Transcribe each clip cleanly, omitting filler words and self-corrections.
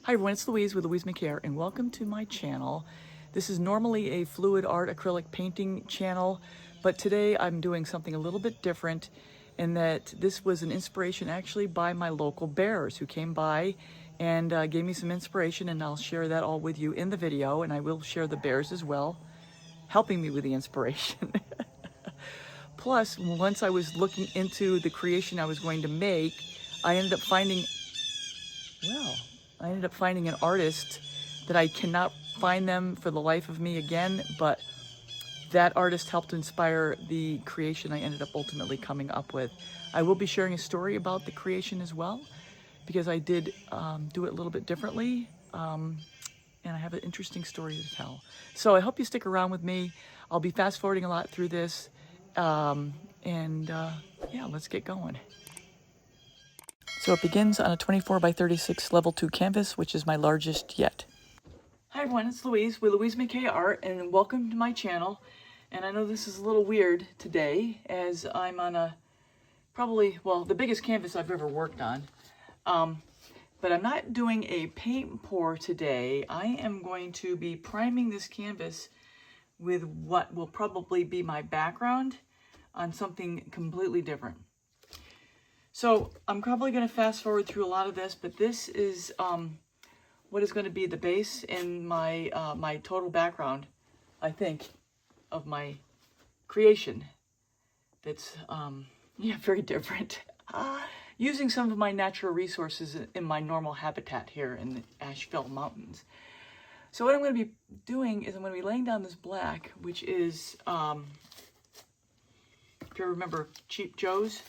Hi everyone, it's Louise with louisemckayart and welcome to my channel. This is normally a fluid art acrylic painting channel, but today I'm doing something a little bit different in that this was an inspiration actually by my local bears who came by and gave me some inspiration, and I'll share that all with you in the video, and I will share the bears as well, helping me with the inspiration. Plus, once I was looking into the creation I was going to make, I ended up finding an artist that I cannot find them for the life of me again, but that artist helped inspire the creation I ended up ultimately coming up with. I will be sharing a story about the creation as well, because I did do it a little bit differently, and I have an interesting story to tell. So I hope you stick around with me. I'll be fast forwarding a lot through this, yeah, let's get going. So it begins on a 24 by 36 level 2 canvas, which is my largest yet. Hi everyone, it's Louise with louisemckayart, and welcome to my channel. And I know this is a little weird today, as I'm on the biggest canvas I've ever worked on. But I'm not doing a paint pour today. I am going to be priming this canvas with what will probably be my background on something completely different. So I'm probably going to fast forward through a lot of this, but this is what is going to be the base in my my total background, I think, of my creation. That's very different. Using some of my natural resources in my normal habitat here in the Asheville Mountains. So what I'm going to be doing is I'm going to be laying down this black, which is, if you remember Cheap Joe's.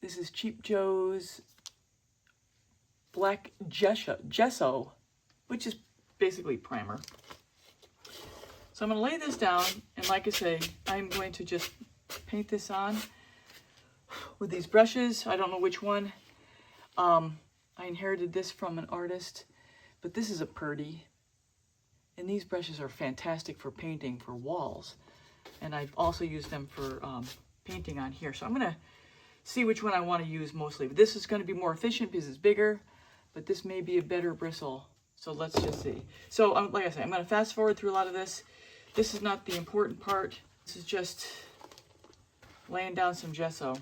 This is Cheap Joe's black gesso, which is basically primer. So I'm going to lay this down, and like I say, I'm going to just paint this on with these brushes. I don't know which one. I inherited this from an artist, but this is a Purdy. And these brushes are fantastic for painting for walls. And I've also used them for painting on here. So I'm going to see which one I want to use mostly. But this is going to be more efficient because it's bigger, but this may be a better bristle. So let's just see. So like I said, I'm going to fast forward through a lot of this. This is not the important part. This is just laying down some gesso.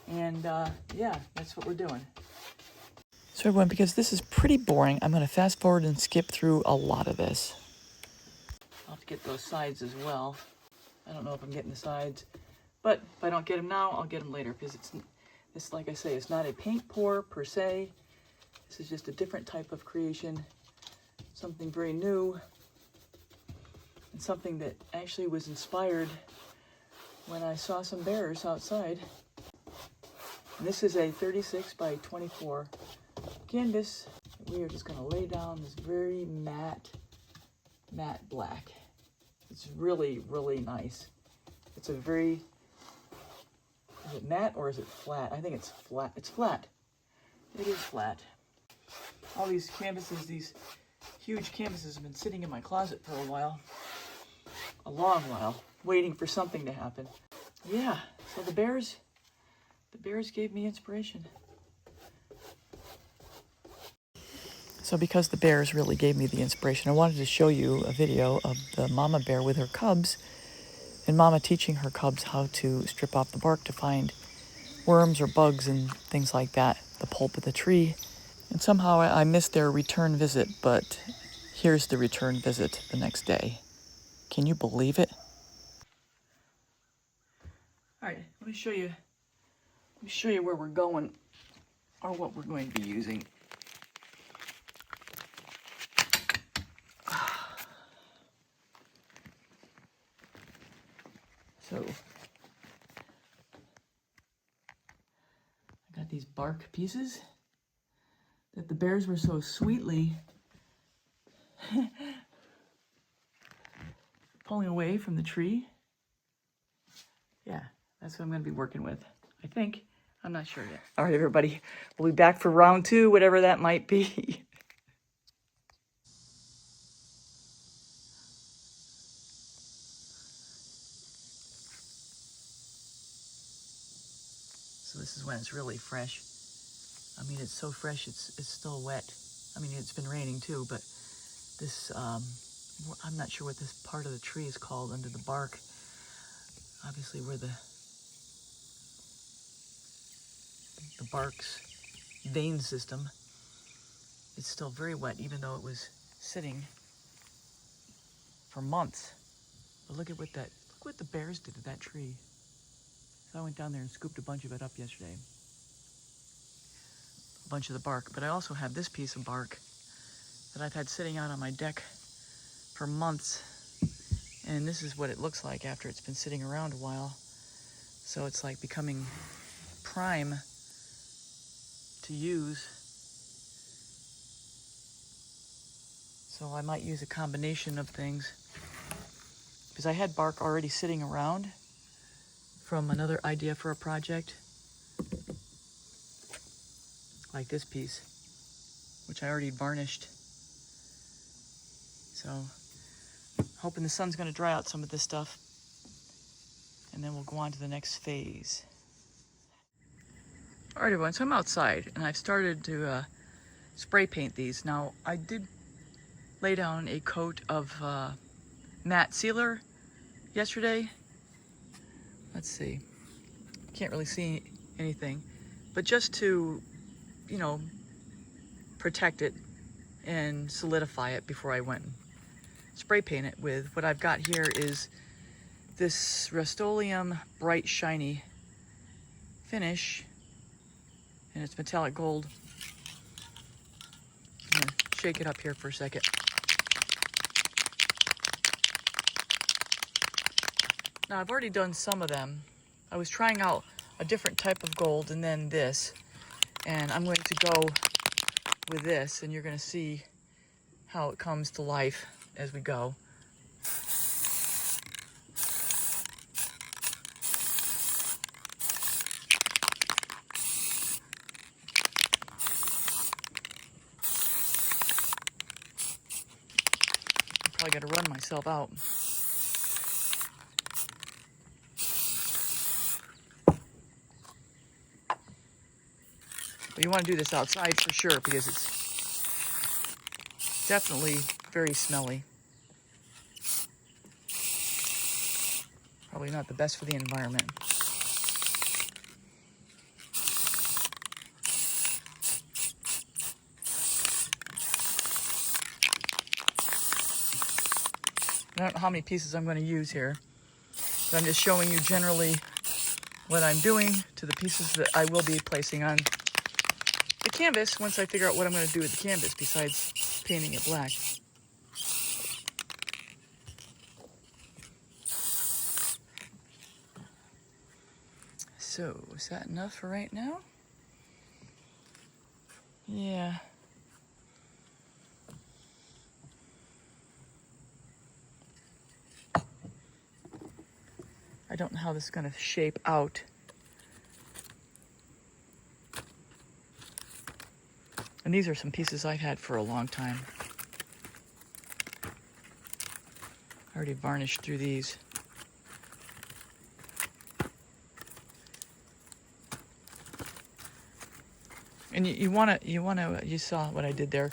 And yeah, that's what we're doing. So everyone, because this is pretty boring, I'm going to fast forward and skip through a lot of this. I'll have to get those sides as well. I don't know if I'm getting the sides, but if I don't get them now, I'll get them later, because this, like I say, it's not a paint pour per se. This is just a different type of creation, something very new, and something that actually was inspired when I saw some bears outside. And this is a 36 by 24 canvas. We are just going to lay down this very matte black. It's really, really nice. It's a very, is it matte or is it flat? I think it's flat. It's flat. It is flat. All these canvases, these huge canvases, have been sitting in my closet for a long while, waiting for something to happen. Yeah, so the bears gave me inspiration. So because the bears really gave me the inspiration, I wanted to show you a video of the mama bear with her cubs, and mama teaching her cubs how to strip off the bark to find worms or bugs and things like that, the pulp of the tree. And somehow I missed their return visit, but here's the return visit the next day. Can you believe it? All right, let me show you where we're going, or what we're going to be using. So, I got these bark pieces that the bears were so sweetly pulling away from the tree. Yeah, that's what I'm going to be working with, I think. I'm not sure yet. All right, everybody, we'll be back for round 2, whatever that might be. So the this is when it's really fresh. I mean, it's so fresh, it's still wet. I mean, it's been raining too, but this, I'm not sure what this part of the tree is called under the bark. Obviously where the bark's vein system, it's still very wet, even though it was sitting for months. But look what the bears did to that tree. So I went down there and scooped a bunch of it up yesterday. A bunch of the bark, but I also have this piece of bark that I've had sitting out on my deck for months. And this is what it looks like after it's been sitting around a while. So it's like becoming prime to use. So I might use a combination of things, because I had bark already sitting around from another idea for a project, like this piece, which I already varnished. So hoping the sun's going to dry out some of this stuff, and then we'll go on to the next phase. All right, everyone, so I'm outside and I've started to spray paint these. Now, I did lay down a coat of matte sealer yesterday. Let's see, can't really see anything, but just to, you know, protect it and solidify it before I went and spray paint it with. What I've got here is this Rust-Oleum bright shiny finish, and it's metallic gold. I'm gonna shake it up here for a second. Now, I've already done some of them. I was trying out a different type of gold and then this, and I'm going to go with this, and you're going to see how it comes to life as we go. I'm probably going to run myself out. But you want to do this outside for sure, because it's definitely very smelly. Probably not the best for the environment. I don't know how many pieces I'm going to use here, but I'm just showing you generally what I'm doing to the pieces that I will be placing on the canvas once I figure out what I'm going to do with the canvas besides painting it black. So, is that enough for right now? Yeah. I don't know how this is going to shape out. And these are some pieces I've had for a long time. I already varnished through these. And you saw what I did there.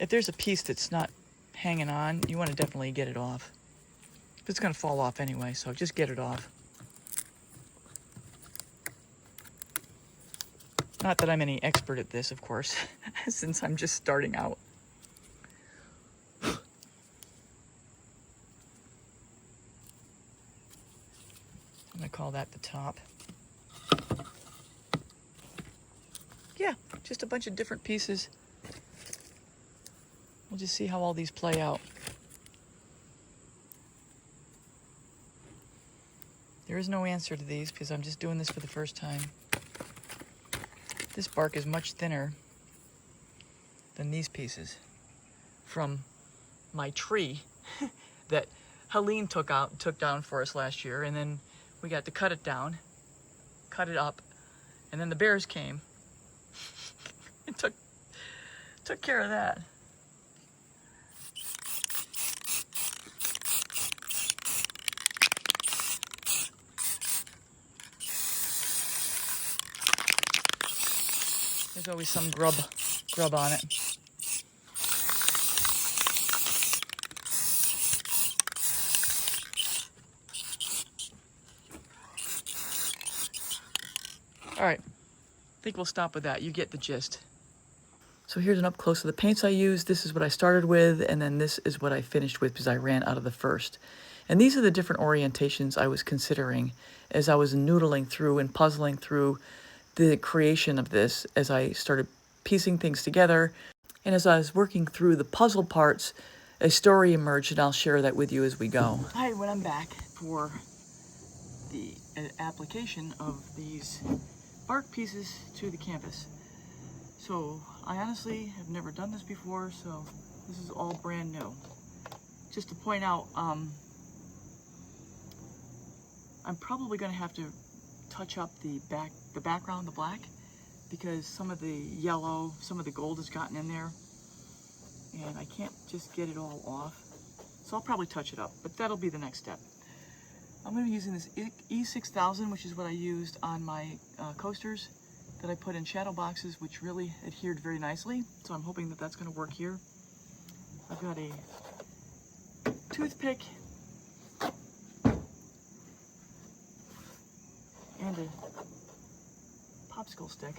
If there's a piece that's not hanging on, you want to definitely get it off. It's going to fall off anyway, so just get it off. Not that I'm any expert at this, of course, since I'm just starting out. I'm going to call that the top. Yeah, just a bunch of different pieces. We'll just see how all these play out. There is no answer to these because I'm just doing this for the first time. This bark is much thinner than these pieces from my tree that Helene took down for us last year, and then we got to cut it down, cut it up, and then the bears came and took care of that. There's always some grub on it. All right, I think we'll stop with that. You get the gist. So here's an up close of the paints I used. This is what I started with, and then this is what I finished with because I ran out of the first. And these are the different orientations I was considering as I was noodling through and puzzling through the creation of this as I started piecing things together. And as I was working through the puzzle parts, a story emerged, and I'll share that with you as we go. Hi, when I'm back for the application of these bark pieces to the canvas. So I honestly have never done this before, so this is all brand new. Just to point out, I'm probably going to have to touch up the background, the black, because some of the yellow, some of the gold has gotten in there, and I can't just get it all off. So I'll probably touch it up, but that'll be the next step. I'm going to be using this E6000, which is what I used on my coasters that I put in shadow boxes, which really adhered very nicely. So I'm hoping that that's going to work here. I've got a toothpick and a popsicle stick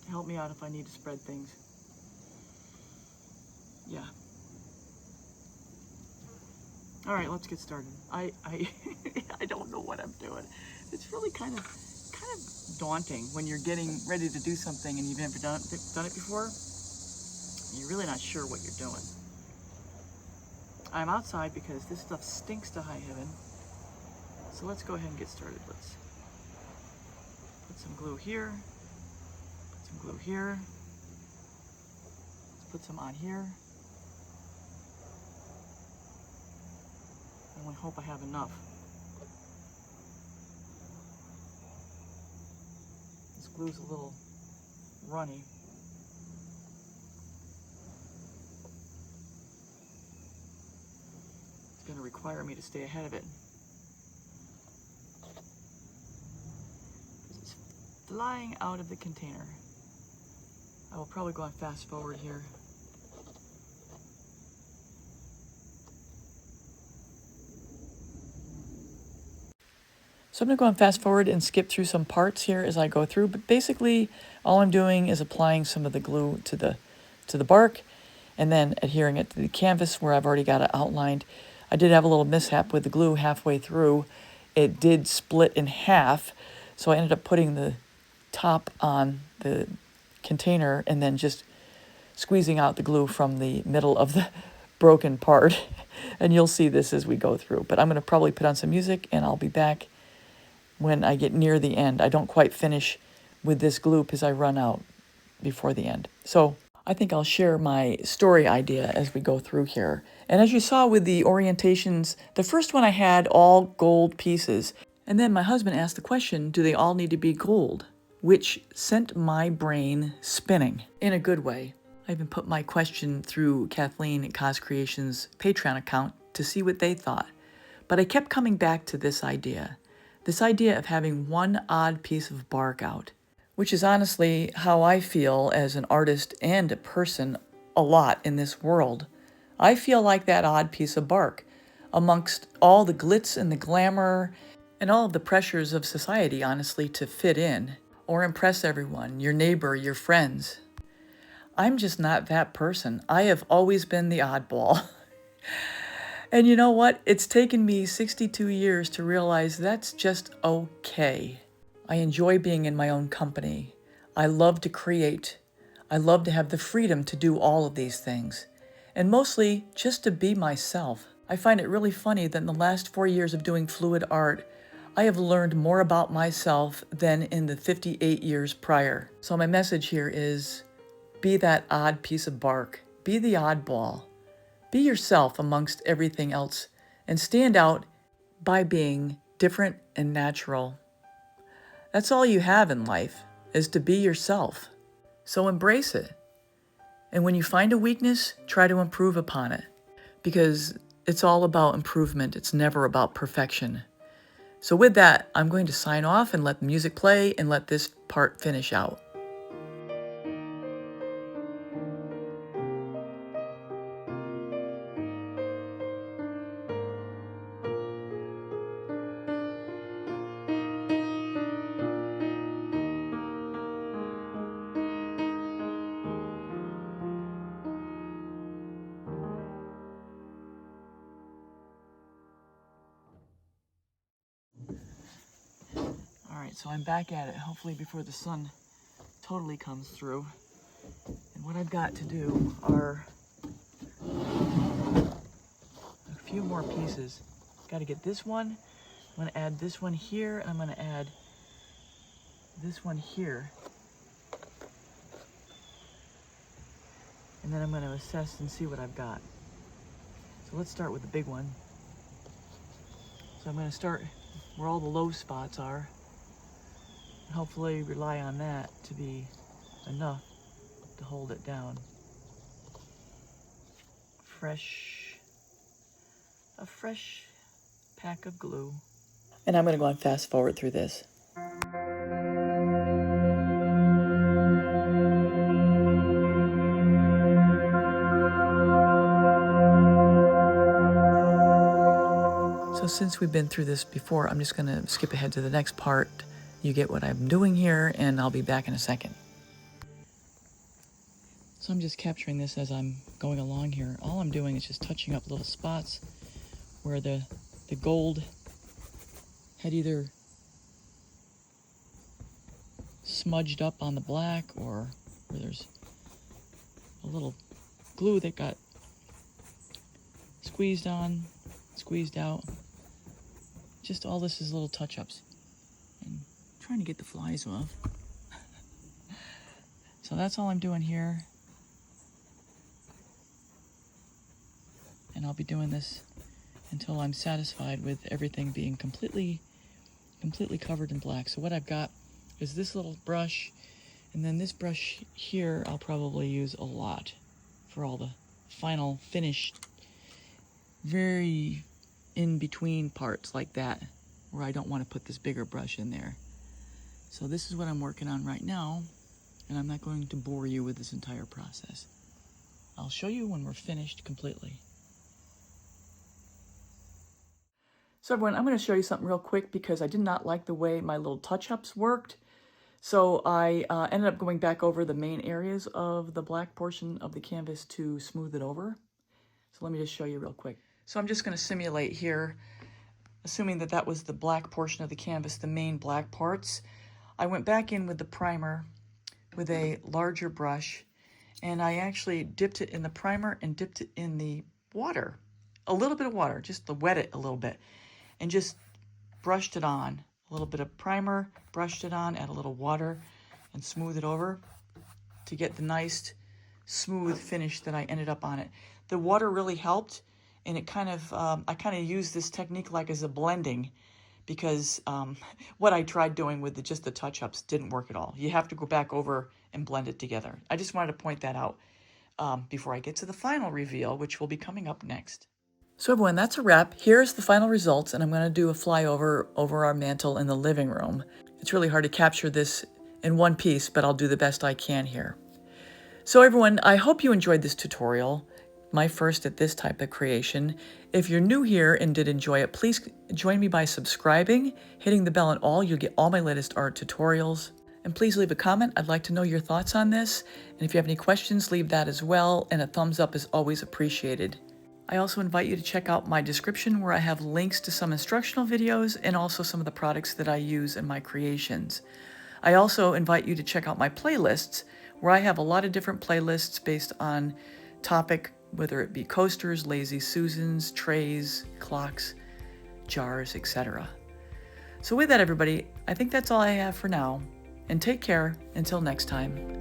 to help me out if I need to spread things. Yeah. All right, let's get started. I don't know what I'm doing. It's really kind of daunting when you're getting ready to do something and you've never done it before. You're really not sure what you're doing. I'm outside because this stuff stinks to high heaven. So let's go ahead and get started. Let's put some glue here. Put some glue here. Let's put some on here. I only hope I have enough. This glue's a little runny. It's going to require me to stay ahead of it. It's flying out of the container. I will probably go on fast forward here. So I'm going to go on fast forward and skip through some parts here as I go through, but basically all I'm doing is applying some of the glue to the bark and then adhering it to the canvas where I've already got it outlined. I did have a little mishap with the glue halfway through. It did split in half, so I ended up putting the top on the container and then just squeezing out the glue from the middle of the broken part. And you'll see this as we go through. But I'm going to probably put on some music and I'll be back when I get near the end. I don't quite finish with this glue because I run out before the end. So I think I'll share my story idea as we go through here. And as you saw with the orientations, the first one I had all gold pieces. And then my husband asked the question, do they all need to be gold? Which sent my brain spinning in a good way. I even put my question through Kathleen at Cos Creations Patreon account to see what they thought. But I kept coming back to this idea of having one odd piece of bark out, which is honestly how I feel as an artist and a person a lot in this world. I feel like that odd piece of bark amongst all the glitz and the glamour and all of the pressures of society, honestly, to fit in or impress everyone, your neighbor, your friends. I'm just not that person. I have always been the oddball. And you know what? It's taken me 62 years to realize that's just okay. I enjoy being in my own company. I love to create. I love to have the freedom to do all of these things. And mostly just to be myself. I find it really funny that in the last 4 years of doing fluid art, I have learned more about myself than in the 58 years prior. So my message here is, be that odd piece of bark. Be the oddball. Be yourself amongst everything else and stand out by being different and natural. That's all you have in life, is to be yourself. So embrace it. And when you find a weakness, try to improve upon it. Because it's all about improvement. It's never about perfection. So with that, I'm going to sign off and let the music play and let this part finish out. All right, so I'm back at it, hopefully before the sun totally comes through. And what I've got to do are a few more pieces. Got to get this one. I'm going to add this one here, and I'm going to add this one here. And then I'm going to assess and see what I've got. So let's start with the big one. So I'm going to start where all the low spots are. And hopefully rely on that to be enough to hold it down. A fresh pack of glue. And I'm going to go and fast forward through this. So since we've been through this before, I'm just going to skip ahead to the next part. You get what I'm doing here, and I'll be back in a second. So I'm just capturing this as I'm going along here. All I'm doing is just touching up little spots where the gold had either smudged up on the black, or where there's a little glue that got squeezed on, squeezed out. Just all this is little touch-ups. And trying to get the flies off. So that's all I'm doing here. And I'll be doing this until I'm satisfied with everything being completely covered in black. So what I've got is this little brush, and then this brush here I'll probably use a lot for all the final finished, very in between parts like that, where I don't want to put this bigger brush in there. So this is what I'm working on right now, and I'm not going to bore you with this entire process. I'll show you when we're finished completely. So everyone, I'm going to show you something real quick because I did not like the way my little touch-ups worked. So I ended up going back over the main areas of the black portion of the canvas to smooth it over. So let me just show you real quick. So I'm just going to simulate here, assuming that that was the black portion of the canvas, the main black parts. I went back in with the primer with a larger brush, and I actually dipped it in the primer and dipped it in the water. A little bit of water, just to wet it a little bit, and just brushed it on. A little bit of primer, brushed it on, add a little water, and smooth it over to get the nice smooth finish that I ended up on it. The water really helped, and it kind of, I kind of used this technique like as a blending, because what I tried doing with just the touch-ups didn't work at all. You have to go back over and blend it together. I just wanted to point that out before I get to the final reveal, which will be coming up next. So everyone, that's a wrap. Here's the final results, and I'm going to do a flyover over our mantle in the living room. It's really hard to capture this in one piece, but I'll do the best I can here. So everyone, I hope you enjoyed this tutorial, my first at this type of creation. If you're new here and did enjoy it, please join me by subscribing, hitting the bell and all. You'll get all my latest art tutorials. And please leave a comment. I'd like to know your thoughts on this. And if you have any questions, leave that as well. And a thumbs up is always appreciated. I also invite you to check out my description, where I have links to some instructional videos and also some of the products that I use in my creations. I also invite you to check out my playlists, where I have a lot of different playlists based on topic, whether it be coasters, lazy Susans, trays, clocks, jars, etc. So with that, everybody, I think that's all I have for now. And take care until next time.